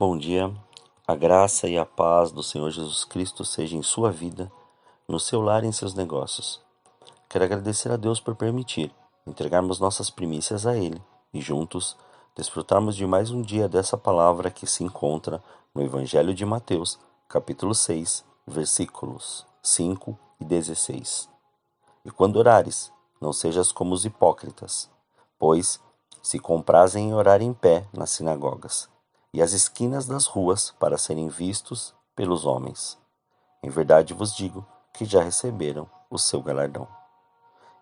Bom dia, a graça e a paz do Senhor Jesus Cristo seja em sua vida, no seu lar e em seus negócios. Quero agradecer a Deus por permitir entregarmos nossas primícias a Ele e juntos desfrutarmos de mais um dia dessa palavra que se encontra no Evangelho de Mateus, capítulo 6, versículos 5 e 16. E quando orares, não sejas como os hipócritas, pois se comprazem em orar em pé nas sinagogas e às esquinas das ruas para serem vistos pelos homens. Em verdade vos digo que já receberam o seu galardão.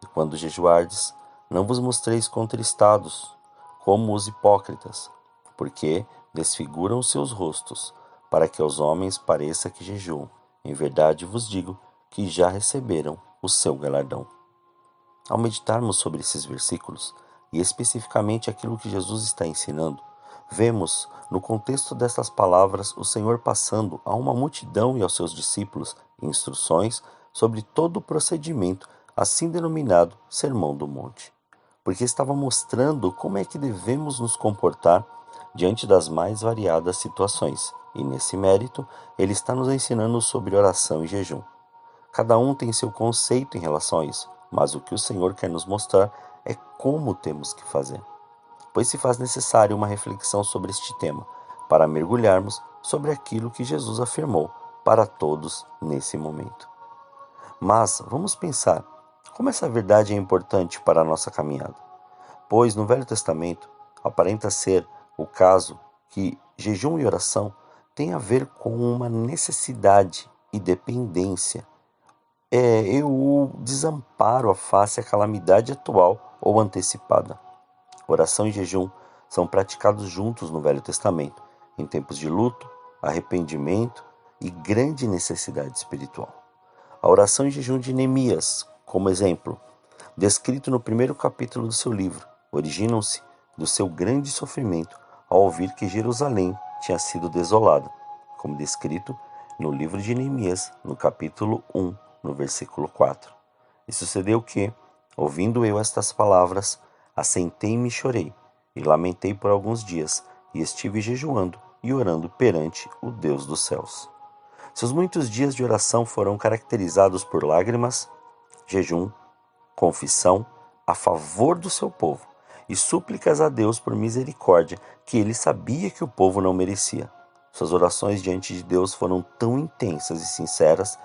E quando jejuardes, não vos mostreis contristados, como os hipócritas, porque desfiguram os seus rostos, para que aos homens pareça que jejuam. Em verdade vos digo que já receberam o seu galardão. Ao meditarmos sobre esses versículos, e especificamente aquilo que Jesus está ensinando, vemos, no contexto dessas palavras, o Senhor passando a uma multidão e aos seus discípulos instruções sobre todo o procedimento, assim denominado Sermão do Monte, porque estava mostrando como é que devemos nos comportar diante das mais variadas situações, e nesse mérito, ele está nos ensinando sobre oração e jejum. Cada um tem seu conceito em relação a isso, mas o que o Senhor quer nos mostrar é como temos que fazer, pois se faz necessário uma reflexão sobre este tema, para mergulharmos sobre aquilo que Jesus afirmou para todos nesse momento. Mas vamos pensar como essa verdade é importante para a nossa caminhada, pois no Velho Testamento aparenta ser o caso que jejum e oração têm a ver com uma necessidade e dependência. O desamparo face à calamidade atual ou antecipada. Oração e jejum são praticados juntos no Velho Testamento, em tempos de luto, arrependimento e grande necessidade espiritual. A oração e jejum de Neemias, como exemplo, descrito no primeiro capítulo do seu livro, originam-se do seu grande sofrimento ao ouvir que Jerusalém tinha sido desolada, como descrito no livro de Neemias, no capítulo 1, no versículo 4. E sucedeu que, ouvindo eu estas palavras, assentei-me e chorei, e lamentei por alguns dias, e estive jejuando e orando perante o Deus dos céus. Seus muitos dias de oração foram caracterizados por lágrimas, jejum, confissão a favor do seu povo e súplicas a Deus por misericórdia que ele sabia que o povo não merecia. Suas orações diante de Deus foram tão intensas e sinceras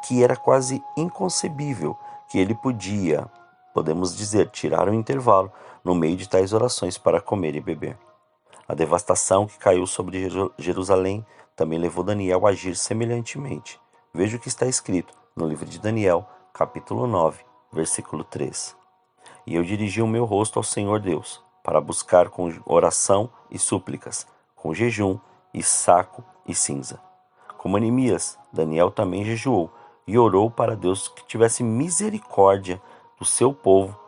que era quase inconcebível que ele podemos dizer, tirar um intervalo no meio de tais orações para comer e beber. A devastação que caiu sobre Jerusalém também levou Daniel a agir semelhantemente. Veja o que está escrito no livro de Daniel, capítulo 9, versículo 3. E eu dirigi o meu rosto ao Senhor Deus, para buscar com oração e súplicas, com jejum e saco e cinza. Como Neemias, Daniel também jejuou e orou para Deus que tivesse misericórdia do seu povo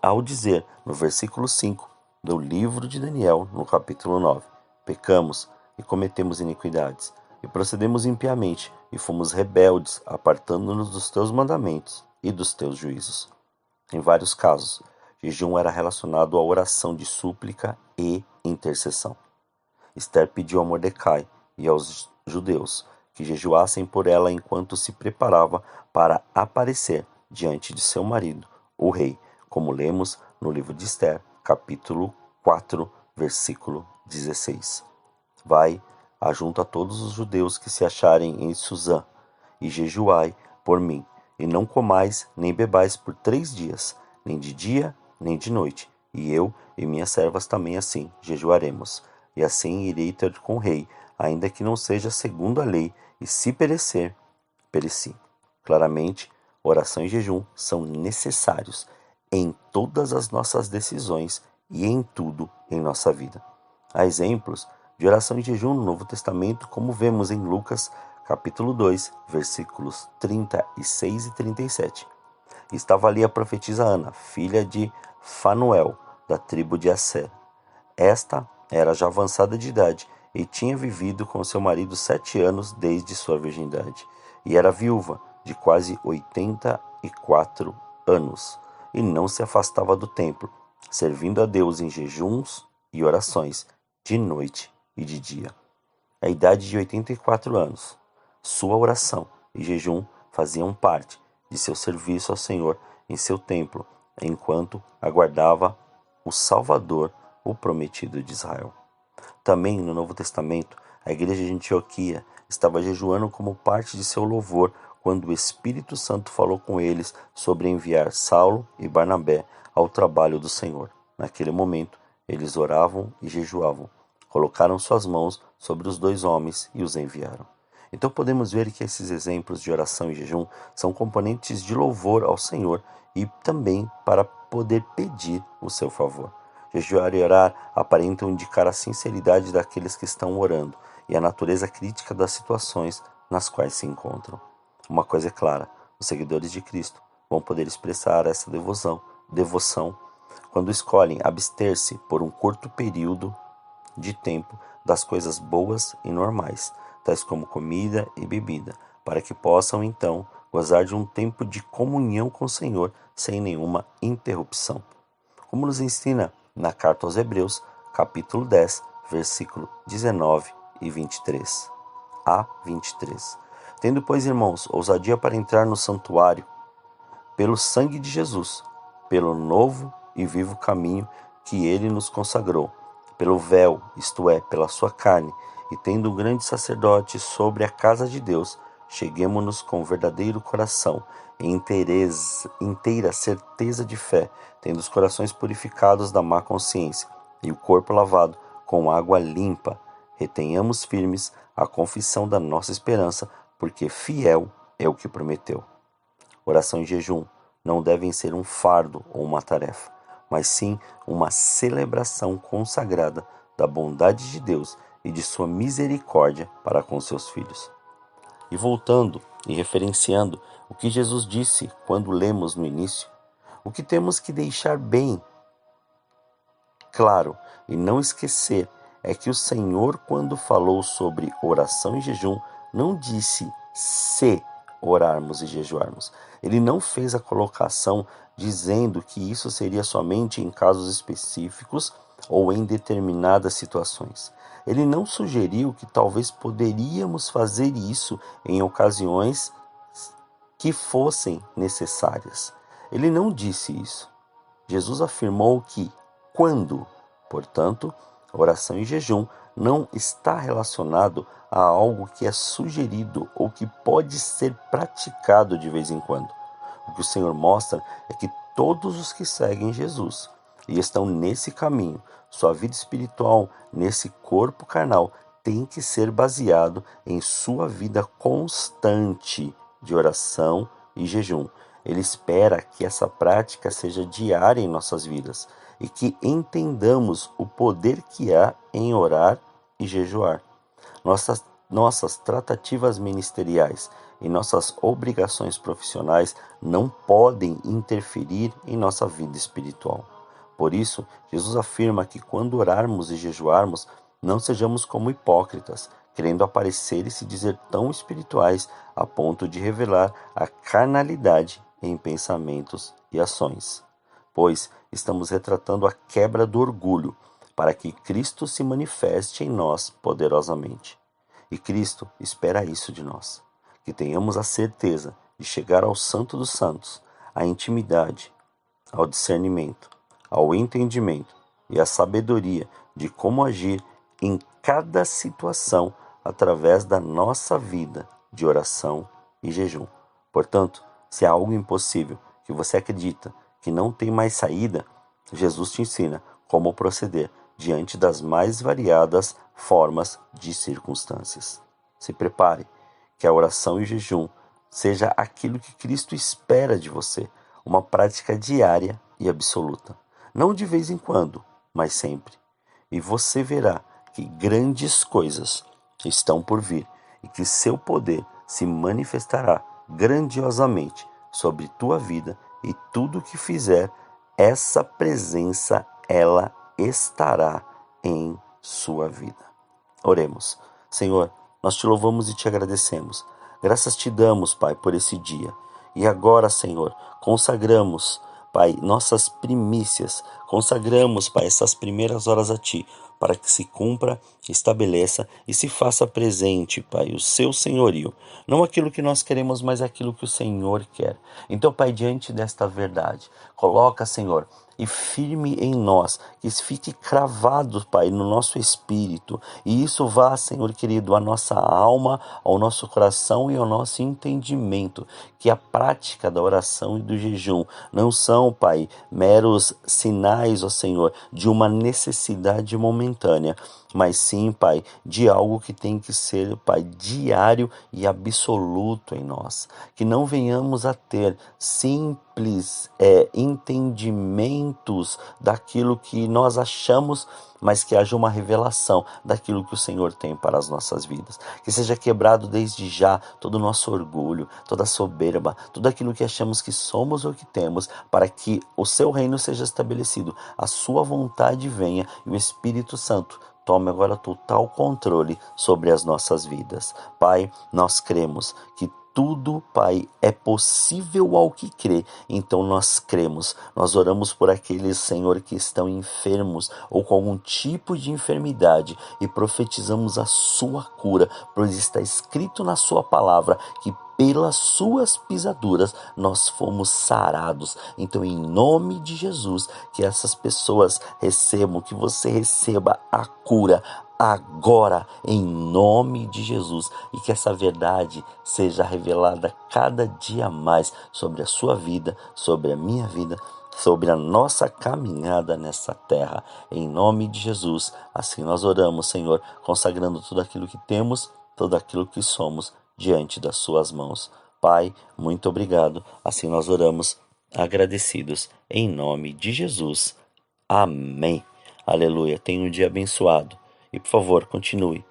ao dizer, no versículo 5 do livro de Daniel, no capítulo 9, pecamos e cometemos iniquidades, e procedemos impiamente, e fomos rebeldes, apartando-nos dos teus mandamentos e dos teus juízos. Em vários casos, jejum era relacionado à oração de súplica e intercessão. Esther pediu a Mordecai e aos judeus que jejuassem por ela enquanto se preparava para aparecer diante de seu marido, o rei, como lemos no livro de Esther, capítulo 4, versículo 16. Vai, ajunta todos os judeus que se acharem em Suzã, e jejuai por mim, e não comais nem bebais por 3 dias, nem de dia, nem de noite, e eu e minhas servas também assim jejuaremos. E assim irei ter com o rei, ainda que não seja segundo a lei, e se perecer, pereci. Claramente, oração e jejum são necessários em todas as nossas decisões e em tudo em nossa vida. Há exemplos de oração e jejum no Novo Testamento, como vemos em Lucas, capítulo 2, versículos 36 e 37. Estava ali a profetisa Ana, filha de Fanuel, da tribo de Asser. Esta era já avançada de idade e tinha vivido com seu marido 7 anos desde sua virgindade, e era viúva de quase 84 anos, e não se afastava do templo, servindo a Deus em jejuns e orações, de noite e de dia. À idade de 84 anos, sua oração e jejum faziam parte de seu serviço ao Senhor em seu templo, enquanto aguardava o Salvador, o prometido de Israel. Também no Novo Testamento, a igreja de Antioquia estava jejuando como parte de seu louvor quando o Espírito Santo falou com eles sobre enviar Saulo e Barnabé ao trabalho do Senhor. Naquele momento, eles oravam e jejuavam. Colocaram suas mãos sobre os dois homens e os enviaram. Então podemos ver que esses exemplos de oração e jejum são componentes de louvor ao Senhor e também para poder pedir o seu favor. Jejuar e orar aparentam indicar a sinceridade daqueles que estão orando e a natureza crítica das situações nas quais se encontram. Uma coisa é clara, os seguidores de Cristo vão poder expressar essa devoção quando escolhem abster-se por um curto período de tempo das coisas boas e normais, tais como comida e bebida, para que possam então gozar de um tempo de comunhão com o Senhor sem nenhuma interrupção. Como nos ensina na carta aos Hebreus, capítulo 10, versículo 19 e 23 a 23. Tendo, pois, irmãos, ousadia para entrar no santuário, pelo sangue de Jesus, pelo novo e vivo caminho que ele nos consagrou, pelo véu, isto é, pela sua carne, e tendo um grande sacerdote sobre a casa de Deus, cheguemo-nos com verdadeiro coração e inteira certeza de fé, tendo os corações purificados da má consciência e o corpo lavado com água limpa. Retenhamos firmes a confissão da nossa esperança, porque fiel é o que prometeu. Oração e jejum não devem ser um fardo ou uma tarefa, mas sim uma celebração consagrada da bondade de Deus e de sua misericórdia para com seus filhos. E voltando e referenciando o que Jesus disse quando lemos no início, o que temos que deixar bem claro e não esquecer é que o Senhor, quando falou sobre oração e jejum, não disse se orarmos e jejuarmos. Ele não fez a colocação dizendo que isso seria somente em casos específicos ou em determinadas situações. Ele não sugeriu que talvez poderíamos fazer isso em ocasiões que fossem necessárias. Ele não disse isso. Jesus afirmou que, quando, portanto, oração e jejum não está relacionado a algo que é sugerido ou que pode ser praticado de vez em quando. O que o Senhor mostra é que todos os que seguem Jesus e estão nesse caminho, sua vida espiritual nesse corpo carnal, tem que ser baseado em sua vida constante de oração e jejum. Ele espera que essa prática seja diária em nossas vidas e que entendamos o poder que há em orar e jejuar. Nossas tratativas ministeriais e nossas obrigações profissionais não podem interferir em nossa vida espiritual. Por isso, Jesus afirma que quando orarmos e jejuarmos, não sejamos como hipócritas, querendo aparecer e se dizer tão espirituais a ponto de revelar a carnalidade em pensamentos e ações. Pois estamos retratando a quebra do orgulho, para que Cristo se manifeste em nós poderosamente. E Cristo espera isso de nós, que tenhamos a certeza de chegar ao Santo dos Santos, à intimidade, ao discernimento, ao entendimento e à sabedoria de como agir em cada situação através da nossa vida de oração e jejum. Portanto, se há algo impossível que você acredita que não tem mais saída, Jesus te ensina como proceder diante das mais variadas formas de circunstâncias. Se prepare, que a oração e o jejum seja aquilo que Cristo espera de você, uma prática diária e absoluta. Não de vez em quando, mas sempre. E você verá que grandes coisas estão por vir e que seu poder se manifestará grandiosamente sobre tua vida e tudo o que fizer, essa presença, ela estará em sua vida. Oremos. Senhor, nós te louvamos e te agradecemos. Graças te damos, Pai, por esse dia. E agora, Senhor, consagramos, Pai, nossas primícias. Consagramos, Pai, essas primeiras horas a Ti, para que se cumpra, estabeleça e se faça presente, Pai, o seu senhorio. Não aquilo que nós queremos, mas aquilo que o Senhor quer. Então, Pai, diante desta verdade, coloca, Senhor, e firme em nós, que isso fique cravado, Pai, no nosso espírito, e isso vá, Senhor querido, à nossa alma, ao nosso coração e ao nosso entendimento, que a prática da oração e do jejum não são, Pai, meros sinais, ó Senhor, de uma necessidade momentânea, mas sim, Pai, de algo que tem que ser, Pai, diário e absoluto em nós. Que não venhamos a ter simples entendimentos daquilo que nós achamos, mas que haja uma revelação daquilo que o Senhor tem para as nossas vidas. Que seja quebrado desde já todo o nosso orgulho, toda a soberba, tudo aquilo que achamos que somos ou que temos, para que o seu reino seja estabelecido, a sua vontade venha e o Espírito Santo tome agora total controle sobre as nossas vidas. Pai, nós cremos que tudo, Pai, é possível ao que crê. Então nós cremos, nós oramos por aqueles, Senhor, que estão enfermos ou com algum tipo de enfermidade e profetizamos a sua cura, pois está escrito na sua palavra que pelas suas pisaduras nós fomos sarados. Então, em nome de Jesus, que essas pessoas recebam, que você receba a cura agora, em nome de Jesus, e que essa verdade seja revelada cada dia mais sobre a sua vida, sobre a minha vida, sobre a nossa caminhada nessa terra, em nome de Jesus. Assim nós oramos, Senhor, consagrando tudo aquilo que temos, tudo aquilo que somos diante das suas mãos. Pai, muito obrigado. Assim nós oramos agradecidos em nome de Jesus. Amém. Aleluia. Tenha um dia abençoado. E por favor, continue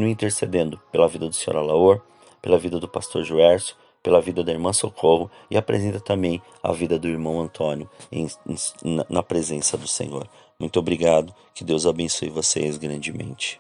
intercedendo pela vida do Senhor Alaor, pela vida do pastor Joércio, pela vida da irmã Socorro e apresenta também a vida do irmão Antônio na presença do Senhor. Muito obrigado. Que Deus abençoe vocês grandemente.